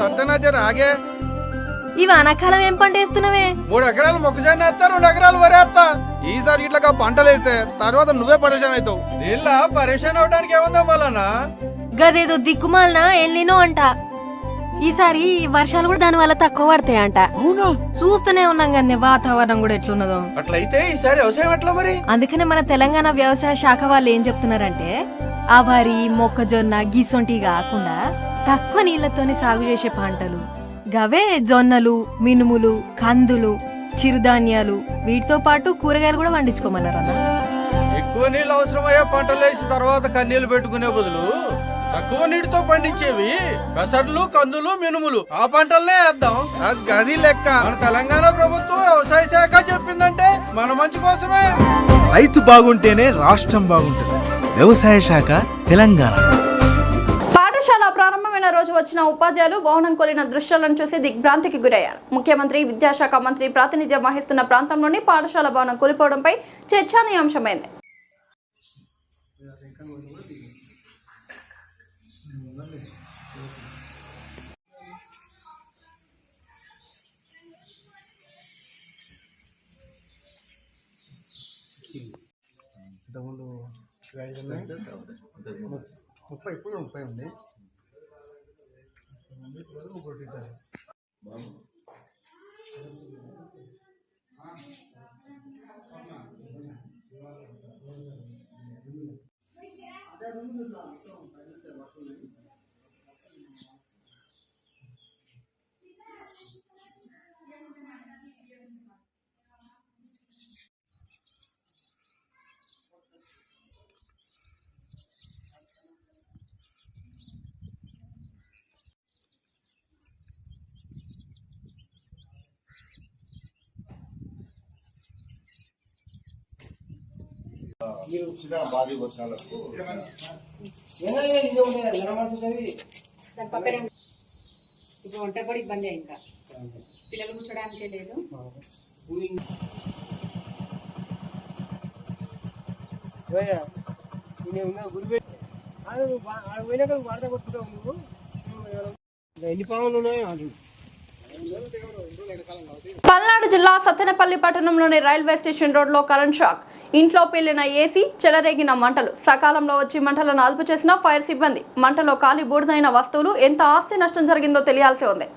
సత్యనాచారు ఆగే ఈ వానాకాలం ఏం పంట వేస్తున్నావే? 3 ఎకరాలు మొక్కజొన్న వేస్తా, 2 ఎకరాలు వరి వేస్తా. ఈసారి ఇట్లా పంటలు వేస్తే తర్వాత నువ్వే పరేషాన్ అవుతావు. నీళ్ళ పరేషాన్ అవడానికి ఏముందా మళ్ళా? గదేదో దిక్కుమాలన ఎల్లినో అంట. ఈసారి వర్షాలు కూడా దాని వల్ల తక్కువ పడతాయంట. చూస్తూనే ఉన్నాం కానీ వాతావరణం కూడా ఎట్లున్నదో. అట్లయితే ఈసారి వ్యవసాయం ఎట్లా మరి? అందుకనే మన తెలంగాణ వ్యవసాయ శాఖ వాళ్ళు ఏం చెప్తున్నారంటే ఆ వరి మొక్కజొన్న గిసొంటి కాకుండా తక్కువ నీళ్లతోనే సాగు చేసే పంటలు గవే జొన్నలు, మినుములు, కందులు, చిరుధాన్యాలు వీటితో పాటు కూరగాయలు కూడా పండించుకోమన్నారు అన్న. ఎక్కువ నీళ్ళు అవసరమయ్యే పంటలు వేసి తర్వాత కన్నీళ్లు పెట్టుకునే బదులు తక్కువ నీటితో పండించేవి పెసర్లు, కందులు, మినుములు ఆ పంటలనే వేద్దాం. గది లెక్క. మన తెలంగాణ ప్రభుత్వం వ్యవసాయ శాఖ చెప్పిందంటే మన మంచి కోసమే. రైతు బాగుంటేనే రాష్ట్రం బాగుంటుంది. వ్యవసాయ శాఖ తెలంగాణ. పాఠశాల ప్రారంభమైన రోజు వచ్చిన ఉపాధ్యాయులు వాహనం కొలిన దృశ్యాలను చూసి దిగ్భ్రాంతికి గురయ్యారు. ముఖ్యమంత్రి, విద్యాశాఖ మంత్రి ప్రాతినిధ్యం వహిస్తున్న ప్రాంతంలోని పాఠశాల భవనం కూలిపోవడంపై చర్చానీయాంశమైంది. ముప్పై ఉంది. భారీ వర్షాలకు ఇప్పుడు వంట కూడా ఇబ్బంది. ఇంకా పిల్లలు కూర్చోడానికే లేదు. పల్నాడు జిల్లా సత్తెనపల్లి పట్టణంలోని రైల్వే స్టేషన్ రోడ్లో కరెంట్ షాక్. ఇంట్లో పేలిన ఏసీ, చెలరేగిన మంటలు. సకాలంలో వచ్చి మంటలను అదుపు చేసిన ఫైర్ సిబ్బంది. మంటలో కాలి బూడిదైన వస్తువులు. ఎంత ఆస్తి నష్టం జరిగిందో తెలియాల్సి ఉంది.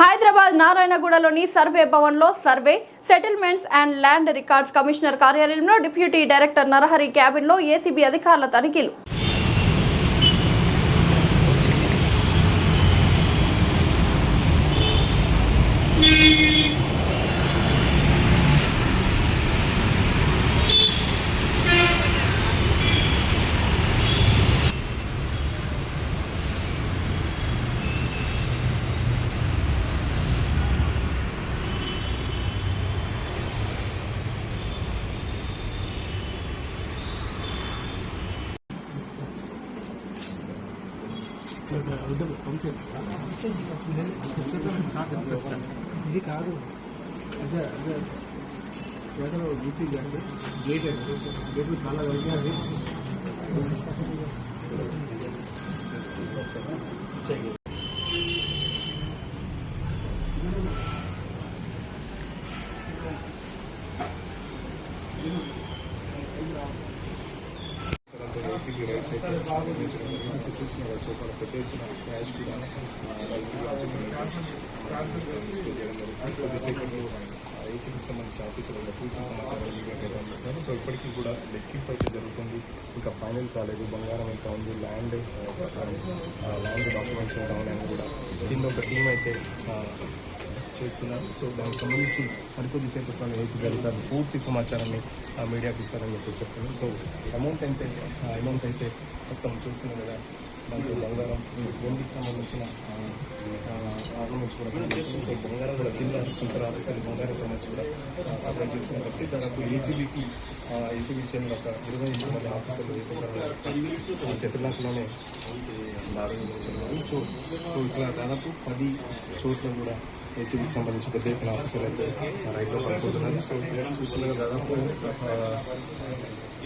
హైదరాబాద్ నారాయణగూడలోని సర్వే భవన్లో survey, settlements and land records commissioner కార్యాలయంలో డిప్యూటీ డైరెక్టర్ నరహరి క్యాబిన్లో ఏసీబీ అధికారుల తనిఖీలు. ఇది కాదు, అదే అదే ఎక్కడో గేట్ గేట్లు చాలా కలిగినది. ఏసీబీ రైట్స్ అయితే చూసిన వర్షాలు పెద్ద ఎత్తున క్యాష్ కూడా ఏసీబీ ఏసీబీకి సంబంధించిన ఆఫీసులలో పూర్తి సమాచారం మీడియాకి అందిస్తున్నారు. సో ఇప్పటికీ కూడా లెక్కింపు అయితే జరుగుతుంది, ఇంకా ఫైనల్ కాలేదు. బంగారం ఎంత ఉంది, ల్యాండ్ డాక్యుమెంట్స్ ఏమైనా ఉన్నాయని కూడా దీనిలో ఒక టీం అయితే చేస్తున్నారు. సో దానికి సంబంధించి మరికొద్దిసేపు ఏసీబీ అధికారులు పూర్తి సమాచారాన్ని మీడియాకి ఇస్తారని చెప్పి చెప్తున్నాను. సో అమౌంట్ అయితే మొత్తం చూస్తున్నాం కదా, దాంట్లో బంగారం, వెండికి సంబంధించిన ఆర్నమెంట్స్ కూడా కనిపిస్తుంది. సో బంగారం కూడా కింద ఇతర ఆఫీసర్లు బంగారం సంబంధించి కూడా సప్లై చేస్తున్న పరిస్థితి. దాదాపు ఏసీబీకి చెందిన ఒక 20 మంది ఆఫీసర్లు చిత్రలాంటిలోనే దారులు. సో ఇట్లా దాదాపు 10 చోట్ల కూడా ఏసీబీకి సంబంధించి పెద్ద ఎత్తున ఆఫీసర్లు అయితే రైట్లో పడుకుంటున్నారు. సో చూసిన దాదాపు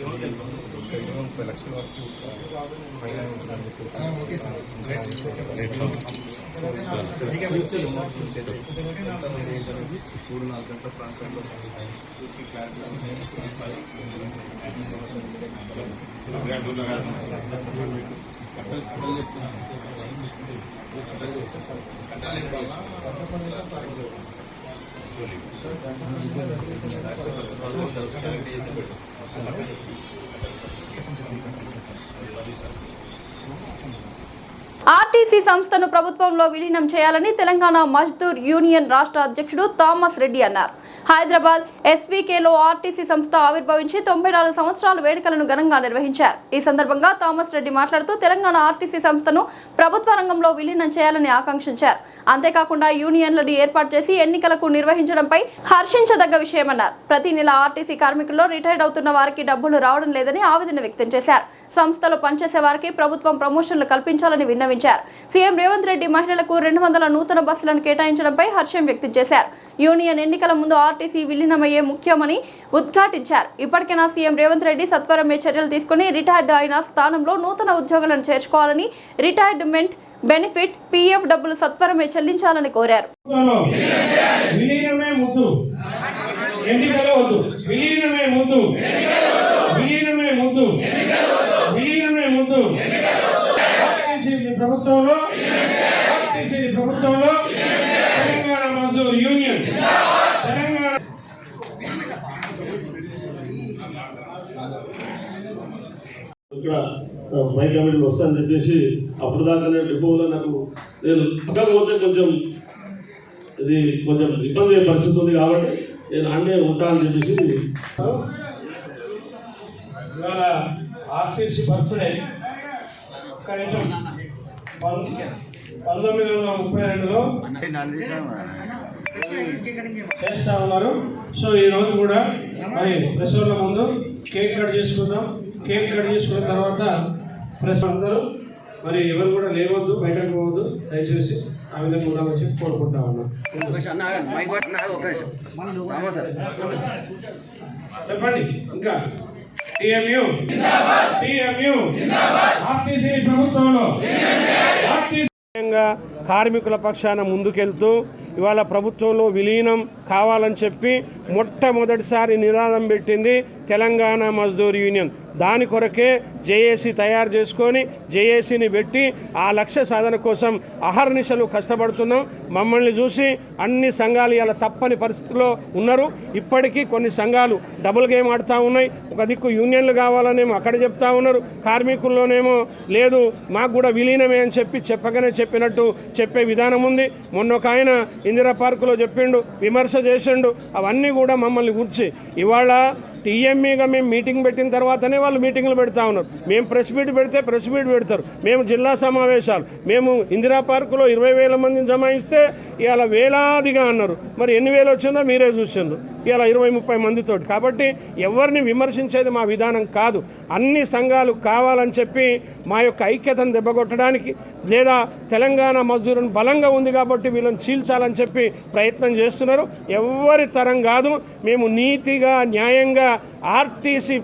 30 లక్షల వరకు ఫైన్ ఉంటుందని చెప్పేసి రేట్లో. సో 3-4 గంటల ప్రాంతంలో పూర్తి క్లారిటీ ఆర్టీసీ సంస్థను ప్రభుత్వంలో విలీనం చేయాలని తెలంగాణ మజ్దూర్ యూనియన్ రాష్ట్ర అధ్యక్షుడు థామస్ రెడ్డి అన్నారు. హైదరాబాద్ ఎస్వీకేలో ఆర్టీసీ సంస్థ ఆవిర్భవించి 94 సంవత్సరాల వేడుకలను ఘనంగా నిర్వహించారు. ఈ సందర్భంగా థామస్ రెడ్డి మాట్లాడుతూ తెలంగాణ ఆర్టీసీ సంస్థను ప్రభుత్వ రంగంలో విలీనం చేయాలని ఆకాంక్షించారు. అంతేకాకుండా యూనియన్లను ఏర్పాటు చేసి ఎన్నికలకు నిర్వహించడంపై హర్షించదగ్గ విషయమన్నారు. ప్రతి నెల ఆర్టీసీ కార్మికుల్లో రిటైర్డ్ అవుతున్న వారికి డబ్బులు రావడం లేదని ఆవేదన వ్యక్తం చేశారు. సంస్థలో పనిచేసే వారికి ప్రభుత్వం ప్రమోషన్లు కల్పించాలని విన్నవించారు. సీఎం రేవంత్ రెడ్డి మహిళలకు 200 నూతన బస్సులను కేటాయించడంపై హర్షం వ్యక్తం చేశారు. యూనియన్ ఎన్నికల ముందు ఆర్టీసీ విలీనమయ్యే ముఖ్యమని ఉద్ఘాటించారు. ఇప్పటికైనా సీఎం రేవంత్ రెడ్డి సత్వరమే చర్యలు తీసుకుని రిటైర్డ్ అయిన స్థానంలో నూతన ఉద్యోగులను చేర్చుకోవాలని, రిటైర్మెంట్ బెనిఫిట్ పీఎఫ్ డబ్బులు సత్వరమే చెల్లించాలని కోరారు. ప్రభుత్వంలో తెలంగాణ మజ్దూర్ యూనియన్ ఇక్కడ పై కమిటీలు వస్తాయని చెప్పేసి అప్పుడు దాకానే డిపోలో నాకు నేను పక్కకపోతే కొంచెం ఇది కొంచెం ఇబ్బంది అయ్యే పరిస్థితి ఉంది కాబట్టి నేను అన్నే ఉంటా అని చెప్పేసి. ఇవాళ ఆర్టీసీ బర్త్డే 1932లో చేస్తా ఉన్నారు. సో ఈ రోజు కూడా మరి ప్రెస్ వాళ్ళ ముందు కేక్ కట్ చేసుకుందాం. కేక్ కట్ చేసుకున్న తర్వాత ప్రెస్ అందరూ మరి ఎవరు కూడా లేవద్దు, బయటకు పోవద్దు దయచేసి. ఆ విధంగా ఉండాలని చెప్పి కోరుకుంటా ఉన్నాం. చెప్పండి ఇంకా. టీఎంయూ ఆర్టీసీ ప్రభుత్వంలో కార్మికుల పక్షాన ముందుకెళ్తూ ఇవాళ ప్రభుత్వంలో విలీనం కావాలని చెప్పి మొట్టమొదటిసారి నినాదం పెట్టింది తెలంగాణ మజ్దూర్ యూనియన్. దాని కొరకే జేఏసీ తయారు చేసుకొని జేఏసీని పెట్టి ఆ లక్ష్య సాధన కోసం అహర్నిశలు కష్టపడుతున్నాం. మమ్మల్ని చూసి అన్ని సంఘాలు ఇలా తప్పని పరిస్థితిలో ఉన్నారు. ఇప్పటికీ కొన్ని సంఘాలు డబుల్ గేమ్ ఆడుతూ ఉన్నాయి. ఒక దిక్కు యూనియన్లు కావాలనేమో అక్కడ చెప్తా ఉన్నారు, కార్మికుల్లోనేమో లేదు మాకు కూడా విలీనమే అని చెప్పగానే చెప్పినట్టు చెప్పే విధానం ఉంది. మొన్న ఒక ఆయన ఇందిరా పార్కులో చెప్పిండు, విమర్శ చేసిండు. అవన్నీ కూడా మమ్మల్ని గుర్చి ఇవాళ టీఎంఈగా మేము మీటింగ్ పెట్టిన తర్వాతనే వాళ్ళు మీటింగ్లు పెడతా ఉన్నారు. మేము ప్రెస్ మీట్ పెడితే ప్రెస్ మీట్ పెడతారు. మేము జిల్లా సమావేశాలు, మేము ఇందిరా పార్కులో 20,000 మందిని జమాయిస్తే ఇవాళ వేలాదిగా అన్నారు. మరి ఎన్ని వేలు వచ్చిందో మీరే చూసిండ్రు. ఇలా 20-30 మందితోటి. కాబట్టి ఎవరిని విమర్శించేది మా విధానం కాదు. అన్ని సంఘాలు కావాలని చెప్పి మా యొక్క ఐక్యతను దెబ్బకొట్టడానికి లేదా తెలంగాణ మజ్దూరుని బలంగా ఉంది కాబట్టి వీళ్ళని చీల్చాలని చెప్పి ప్రయత్నం చేస్తున్నారు. ఎవరి తరం కాదు. మేము నీతిగా న్యాయంగా ఆర్టీసీ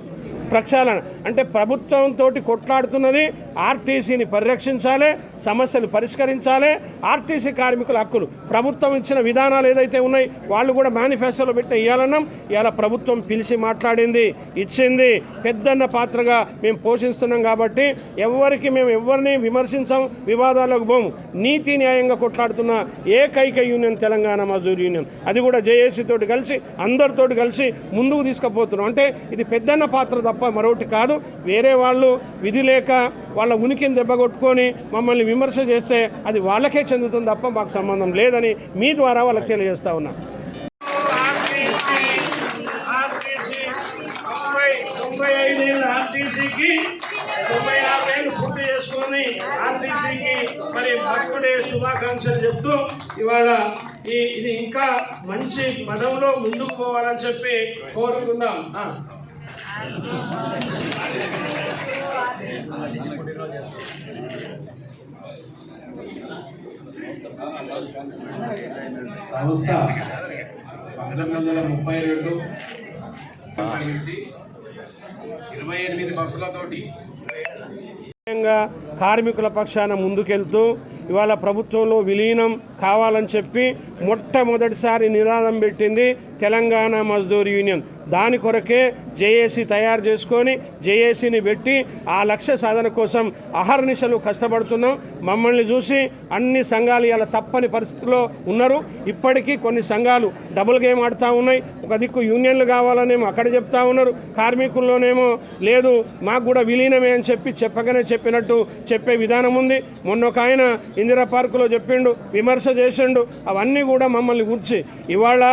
ప్రక్షాళన అంటే ప్రభుత్వంతో కొట్లాడుతున్నది ఆర్టీసీని పరిరక్షించాలి, సమస్యలు పరిష్కరించాలి. ఆర్టీసీ కార్మికుల హక్కులు ప్రభుత్వం ఇచ్చిన విధానాలు ఏదైతే ఉన్నాయి వాళ్ళు కూడా మేనిఫెస్టోలో పెట్టిన ఇవ్వాలన్నాం. ఇవాళ ప్రభుత్వం పిలిచి మాట్లాడింది, ఇచ్చింది. పెద్దన్న పాత్రగా మేము పోషిస్తున్నాం కాబట్టి ఎవరిని విమర్శించాం, వివాదాలకు పోము. నీతి న్యాయంగా కొట్లాడుతున్న ఏకైక యూనియన్ తెలంగాణ మజ్దూర్ యూనియన్. అది కూడా జేఏసీ తోటి కలిసి అందరితోటి కలిసి ముందుకు తీసుకుపోతున్నాం. అంటే ఇది పెద్దన్న పాత్ర తప్ప మరొకటి కాదు. వేరే వాళ్ళు విధి లేక వాళ్ళ ఉనికిని దెబ్బకొట్టుకొని మమ్మల్ని విమర్శ చేస్తే అది వాళ్ళకే చెందుతుంది తప్ప మాకు సంబంధం లేదని మీ ద్వారా వాళ్ళకి తెలియజేస్తా ఉన్నా. 95 ఏళ్ళ ఆర్టీసీకి 96 ఏళ్ళు పూర్తి చేసుకొని ఆర్టీసీకి మరి బర్త్డే శుభాకాంక్షలు చెప్తూ ఇవాళ ఇది ఇంకా మంచి పదంలో ముందుకు పోవాలని చెప్పి కోరుకుందాం. సంస్థ 1932 నుంచి 28 బస్సులతోటి కార్మికుల పక్షాన ముందుకెళ్తూ ఇవాళ ప్రభుత్వంలో విలీనం కావాలని చెప్పి మొట్టమొదటిసారి నినాదం పెట్టింది తెలంగాణ మజ్దూర్ యూనియన్. దాని కొరకే జేఏసీ తయారు చేసుకొని జేఏసీని పెట్టి ఆ లక్ష్య సాధన కోసం అహర్నిశలు కష్టపడుతున్నాం. మమ్మల్ని చూసి అన్ని సంఘాలు ఇలా తప్పని పరిస్థితిలో ఉన్నారు. ఇప్పటికీ కొన్ని సంఘాలు డబుల్ గేమ్ ఆడుతూ ఉన్నాయి. ఒక దిక్కు యూనియన్లు కావాలనేమో అక్కడ చెప్తా ఉన్నారు, కార్మికుల్లోనేమో లేదు మాకు కూడా విలీనమే అని చెప్పగానే చెప్పినట్టు చెప్పే విధానం ఉంది. మొన్న ఒక ఆయన ఇందిరా పార్కులో చెప్పిండు, విమర్శ చేసిండు. అవన్నీ కూడా మమ్మల్ని గుర్చి ఇవాళ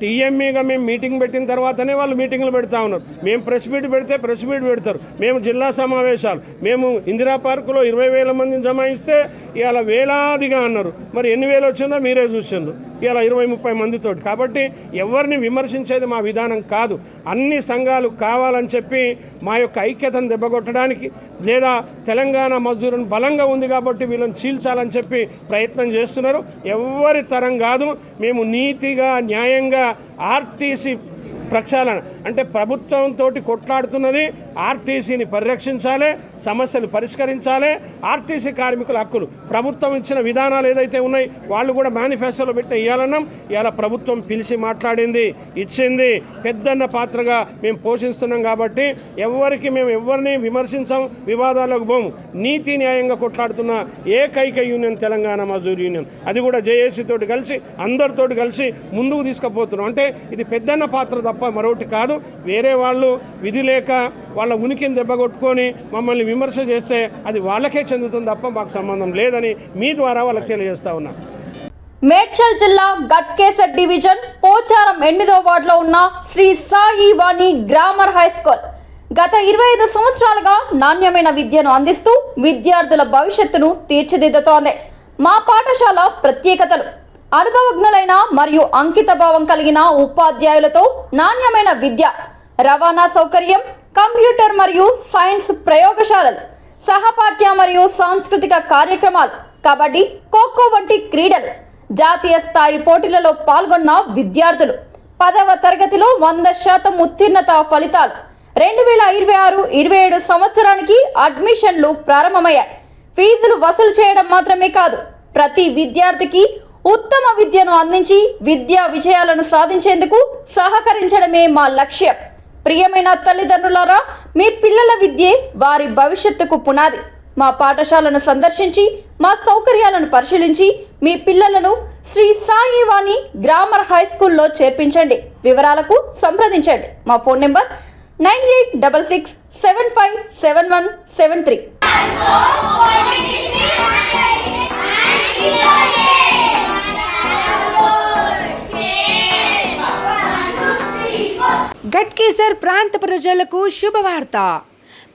టీఎంఈగా మేము మీటింగ్ పెట్టిన తర్వాతనే వాళ్ళు మీటింగ్లు పెడతా ఉన్నారు. మేము ప్రెస్ మీట్ పెడితే ప్రెస్ మీట్ పెడతారు. మేము జిల్లా సమావేశాలు, మేము ఇందిరా పార్కులో 20,000 మందిని జమాయిస్తే ఇవాళ వేలాదిగా అన్నారు. మరి ఎన్ని వేలు వచ్చిందో మీరే చూసిండ్రు. ఇలా 20-30 మందితోటి. కాబట్టి ఎవరిని విమర్శించేది మా విధానం కాదు. అన్ని సంఘాలు కావాలని చెప్పి మా యొక్క ఐక్యతను దెబ్బకొట్టడానికి లేదా తెలంగాణ మజ్దూరుని బలంగా ఉంది కాబట్టి వీళ్ళని చీల్చాలని చెప్పి ప్రయత్నం చేస్తున్నారు. ఎవరి తరం కాదు. మేము నీతిగా న్యాయంగా ఆర్టీసీ ప్రక్షాళన అంటే ప్రభుత్వంతో కొట్లాడుతున్నది ఆర్టీసీని పరిరక్షించాలి, సమస్యలు పరిష్కరించాలి. ఆర్టీసీ కార్మికుల హక్కులు ప్రభుత్వం ఇచ్చిన విధానాలు ఏదైతే ఉన్నాయి వాళ్ళు కూడా మేనిఫెస్టోలో పెట్టిన ఇవ్వాలన్నాం. ఇవాళ ప్రభుత్వం పిలిచి మాట్లాడింది, ఇచ్చింది. పెద్దన్న పాత్రగా మేము పోషిస్తున్నాం. కాబట్టి ఎవరిని విమర్శించాం, వివాదాలకు పోము. నీతి న్యాయంగా కొట్లాడుతున్న ఏకైక యూనియన్ తెలంగాణ మజ్దూర్ యూనియన్. అది కూడా జేఏసీ తోటి కలిసి అందరితోటి కలిసి ముందుకు తీసుకుపోతున్నాం. అంటే ఇది పెద్దన్న పాత్ర తప్ప మరొకటి కాదు. వేరే వాళ్ళు విధి లేక వాళ్ళ ఉనికిని దెబ్బకొట్టుకొని మమ్మల్ని విమర్శ చేస్తే అది వాళ్ళకే చెందుతుంది తప్ప మాకు సంబంధం లేదని మీ ద్వారా వాళ్ళకి తెలియజేస్తా ఉన్నాం. మేడ్చల్ జిల్లా గట్కేసర్ డివిజన్ పోచారం 8వ వార్డులో ఉన్న శ్రీ సాయి వాణి గ్రామర్ హై స్కూల్ గత 25 సంవత్సరాలుగా నాణ్యమైన విద్యను అందిస్తూ విద్యార్థుల భవిష్యత్తును తీర్చిదిద్దుతోంది. మా పాఠశాల ప్రత్యేకతలు: అనుభవజ్ఞులైన మరియు అంకిత భావం కలిగిన ఉపాధ్యాయులతో నాణ్యమైన విద్య, రవాణా సౌకర్యం, కంప్యూటర్ మరియు సైన్స్ ప్రయోగశాలలు, సహపాఠ్య మరియు సాంస్కృతిక కార్యక్రమాలు, కబడ్డీ, ఖోఖో వంటి క్రీడలు, జాతీయ స్థాయి పోటీలలో పాల్గొన్న విద్యార్థులు, 10వ తరగతిలో 100% ఉత్తీర్ణత ఫలితాలు. 2026-27 సంవత్సరానికి అడ్మిషన్లు ప్రారంభమయ్యాయి. ఫీజులు వసూలు చేయడం మాత్రమే కాదు, ప్రతి విద్యార్థికి ఉత్తమ విద్యను అందించి విద్యా విజయాలను సాధించేందుకు సహకరించడమే మా లక్ష్యం. ప్రియమైన తల్లిదండ్రులారా, మీ పిల్లల విద్యే వారి భవిష్యత్తుకు పునాది. మా పాఠశాలను సందర్శించి మా సౌకర్యాలను పరిశీలించి మీ పిల్లలను శ్రీ సాయి వాణి గ్రామర్ హై స్కూల్లో చేర్పించండి. వివరాలకు సంప్రదించండి. మా ఫోన్ నెంబర్ 9866757173. గట్కేసర్ ప్రాంత ప్రజలకు శుభవార్త.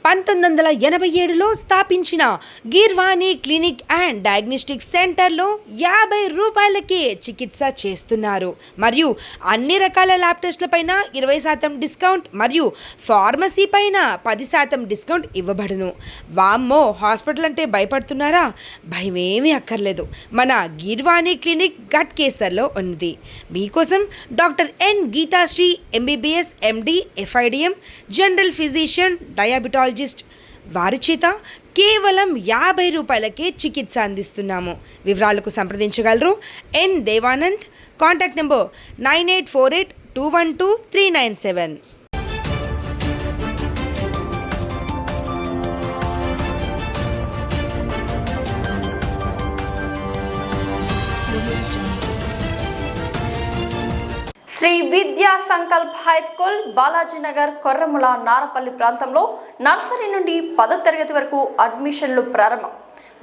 1987లో స్థాపించిన గిర్వాణి క్లినిక్ అండ్ డయాగ్నోస్టిక్ సెంటర్లో 50 రూపాయలకే చికిత్స చేస్తున్నారు. మరియు అన్ని రకాల ల్యాబ్ టెస్టులపైన 20% డిస్కౌంట్ మరియు ఫార్మసీ పైన 10% డిస్కౌంట్ ఇవ్వబడును. వామ్మో, హాస్పిటల్ అంటే భయపడుతున్నారా? భయమేమీ అక్కర్లేదు. మన గిర్వాణి క్లినిక్ గట్కేసర్లో ఉంది. మీకోసం doctor N Geethasri MBBS MD FIDM general physician diabetologist వారి చేత కేవలం 50 రూపాయలకే చికిత్స అందిస్తున్నాము. వివరాలకు సంప్రదించగలరు N Devanand. Contact number 9848212397. Sri Vidya Sankalp high school Balajinagar Korremula Narapalli ప్రాంతంలో నర్సరీ నుండి 10వ తరగతి వరకు అడ్మిషన్లు ప్రారంభం.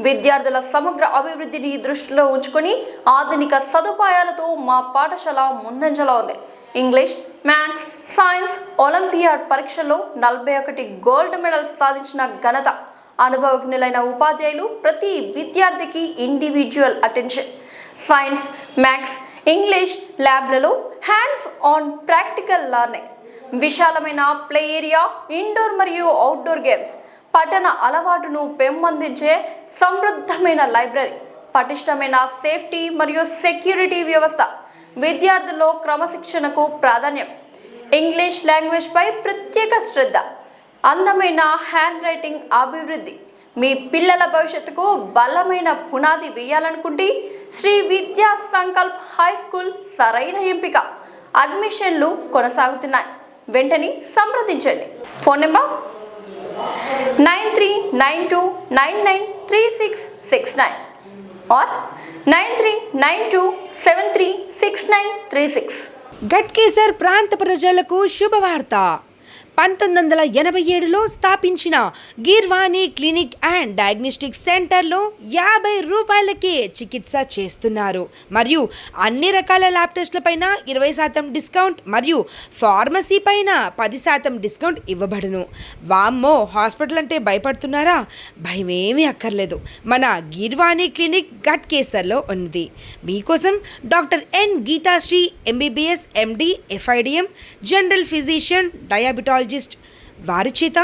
విద్యార్థుల సమగ్ర అభివృద్ధిని దృష్టిలో ఉంచుకొని ఆధునిక సదుపాయాలతో మా పాఠశాల ముందంజలో ఉంది. ఇంగ్లీష్, మ్యాథ్స్, సైన్స్ ఒలింపియాడ్ పరీక్షల్లో 41 గోల్డ్ మెడల్స్ సాధించిన ఘనత, అనుభవజ్ఞులైన ఉపాధ్యాయులు, ప్రతి విద్యార్థికి individual attention. Science, maths, English ల్యాబ్లలో హ్యాండ్స్ ఆన్ ప్రాక్టికల్ లెర్నింగ్, విశాలమైన ప్లే ఏరియా, ఇండోర్ మరియు అవుట్డోర్ గేమ్స్, పఠన అలవాటును పెంపొందించే సమృద్ధమైన లైబ్రరీ, పటిష్టమైన సేఫ్టీ మరియు సెక్యూరిటీ వ్యవస్థ, విద్యార్థుల్లో క్రమశిక్షణకు ప్రాధాన్యం, ఇంగ్లీష్ లాంగ్వేజ్ పై ప్రత్యేక శ్రద్ధ, అందమైన హ్యాండ్ రైటింగ్ అభివృద్ధి. మీ పిల్లల భవిష్యత్తుకు బలమైన పునాది వేయాలనుకుంటే శ్రీ విద్యా సంకల్ప్ హై స్కూల్ సరైన ఎంపిక. అడ్మిషన్లు కొనసాగుతున్నాయి. వెంటనే సంప్రదించండి. Phone number 9392993669 or 9392736936. గట్కేసర్ ప్రాంత ప్రజలకు శుభవార్త. 1987లో స్థాపించిన గిర్వాణి క్లినిక్ అండ్ డయాగ్నోస్టిక్ సెంటర్లో 50 రూపాయలకే చికిత్స చేస్తున్నారు. మరియు అన్ని రకాల ల్యాబ్ టెస్టులపైన 20% డిస్కౌంట్ మరియు ఫార్మసీ పైన 10% డిస్కౌంట్ ఇవ్వబడును. వామ్మో, హాస్పిటల్ అంటే భయపడుతున్నారా? భయమేమీ అక్కర్లేదు. మన గిర్వాణి క్లినిక్ గట్కేసర్లో ఉంది. మీకోసం doctor N Geethasri MBBS MD FIDM general physician diabetologist వారి చేత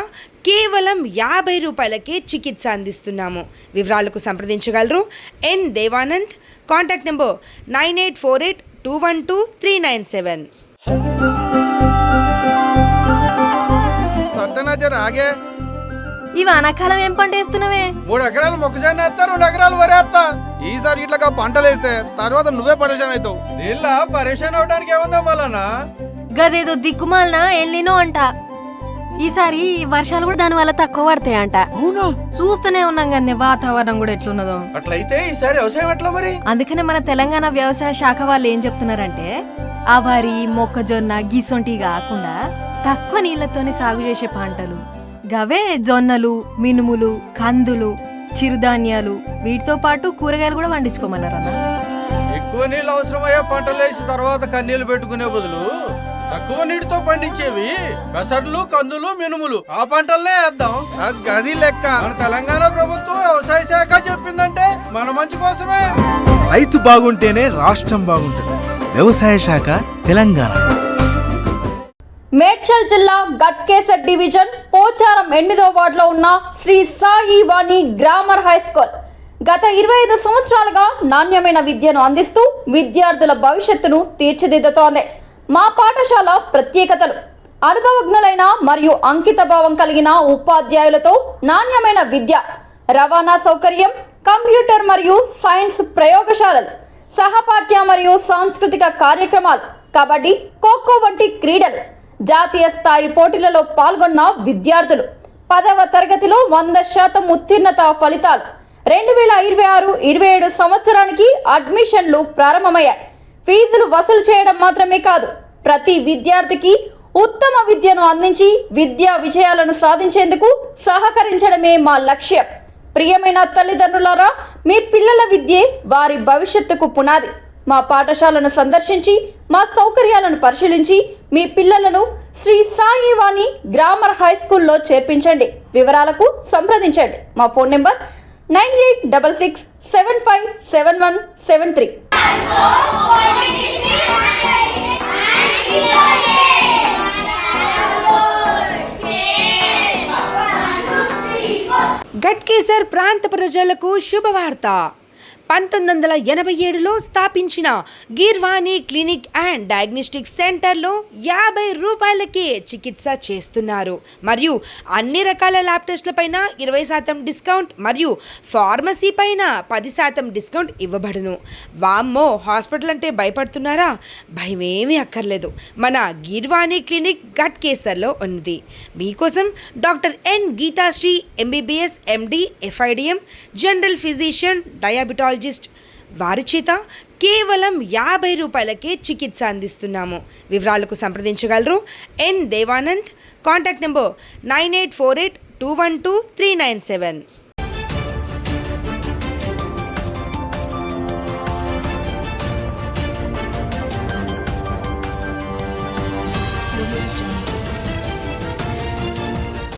కేవలం 50 రూపాయలకే చికిత్స అందిస్తున్నాము. వివరాలకు సంప్రదించగలరు ఎన్ దేవానంద్. Contact number 9848212397. సత్యనాజర్ ఆగే ఈ వానాకాలం ఏం పంట వేస్తున్నావే? 3 ఎకరాలు మొక్కజొన్న వేస్తా, 2 ఎకరాలు వరి వేస్తా. ఈసారి ఇట్లా పంటలు వేస్తే తర్వాత నువ్వే పరేషాన్ అవుతావు. నీళ్ళ పరేషాన్ అవడానికి ఏముందో మళ్ళా? గదేదో దిక్కుమాలిన ఎల్లినో అంట. ఈసారి వర్షాలు కూడా దాని వల్ల తక్కువ పడతాయంట. చూస్తూనే ఉన్నాం కదా వాతావరణం కూడా ఎట్లున్నదో. అట్లయితే ఈసారి వ్యవసాయం ఎట్లా మరి? అందుకనే మన తెలంగాణ వ్యవసాయ శాఖ వాళ్ళు ఏం చెప్తున్నారంటే ఆ వరి, మొక్కజొన్న గిసొంటి కాకుండా తక్కువ నీళ్లతోనే సాగు చేసే పంటలు గవే జొన్నలు, మినుములు, కందులు, చిరుధాన్యాలు వీటితో పాటు కూరగాయలు కూడా పండించుకోమన్నారన్న. ఎక్కువ నీళ్ళు అవసరమయ్యే పంటలు వేసి తర్వాత కన్నీళ్లు పెట్టుకునే బదులు తక్కువ నీటితో పండించేవి పెసర్లు, కందులు, మినుములు ఆ పంటలనే వేద్దాం. గది లెక్క మన తెలంగాణ ప్రభుత్వం వ్యవసాయ శాఖ చెప్పిందంటే మన మంచి కోసమే. రైతు బాగుంటేనే రాష్ట్రం బాగుంటుంది. వ్యవసాయ శాఖ తెలంగాణ. మేడ్చల్ జిల్లా గట్కేసర్ డివిజన్ పోచారం 8వ వార్డులో ఉన్న శ్రీ సాయి వాణి గ్రామర్ హై స్కూల్ గత 25 సంవత్సరాలుగా నాణ్యమైన విద్యను అందిస్తూ విద్యార్థుల భవిష్యత్తును తీర్చిదిద్దుతోంది. మా పాఠశాల ప్రత్యేకతలు: అనుభవజ్ఞులైన మరియు అంకిత భావం కలిగిన ఉపాధ్యాయులతో నాణ్యమైన విద్య, రవాణా సౌకర్యం, కంప్యూటర్ మరియు సైన్స్ ప్రయోగశాలలు, సహపాఠ్య మరియు సాంస్కృతిక కార్యక్రమాలు, కబడ్డీ, ఖోఖో వంటి క్రీడలు, జాతీయ స్థాయి పోటీలలో పాల్గొన్న విద్యార్థులు, 10వ తరగతిలో 100% ఉత్తీర్ణత ఫలితాలు. 2026-27 సంవత్సరానికి అడ్మిషన్లు ప్రారంభమయ్యాయి. ఫీజులు వసూలు చేయడం మాత్రమే కాదు, ప్రతి విద్యార్థికి ఉత్తమ విద్యను అందించి విద్యా విజయాలను సాధించేందుకు సహకరించడమే మా లక్ష్యం. ప్రియమైన తల్లిదండ్రులారా, మీ పిల్లల విద్యే వారి భవిష్యత్తుకు పునాది. మా పాఠశాలను సందర్శించి మా సౌకర్యాలను పరిశీలించి మీ పిల్లలను శ్రీ సాయి వాణి గ్రామర్ హై స్కూల్లో చేర్పించండి. వివరాలకు సంప్రదించండి. మా ఫోన్ నెంబర్ 9866757173. గట్కేసర్ ప్రాంత ప్రజలకు శుభవార్త. 1987లో స్థాపించిన గిర్వాణి క్లినిక్ అండ్ డయాగ్నోస్టిక్ సెంటర్లో 50 రూపాయలకే చికిత్స చేస్తున్నారు. మరియు అన్ని రకాల ల్యాబ్ టెస్టులపైన 20% డిస్కౌంట్ మరియు ఫార్మసీ పైన 10% డిస్కౌంట్ ఇవ్వబడును. వామ్మో, హాస్పిటల్ అంటే భయపడుతున్నారా? భయమేమీ అక్కర్లేదు. మన గిర్వాణి క్లినిక్ గట్కేసర్లో ఉంది. మీకోసం doctor N Geethasri MBBS MD FIDM general physician diabetologist వారి చేత కేవలం 50 రూపాయలకే చికిత్స అందిస్తున్నాము. వివరాలకు సంప్రదించగలరు ఎన్ దేవానంద్. Contact number 9848212397.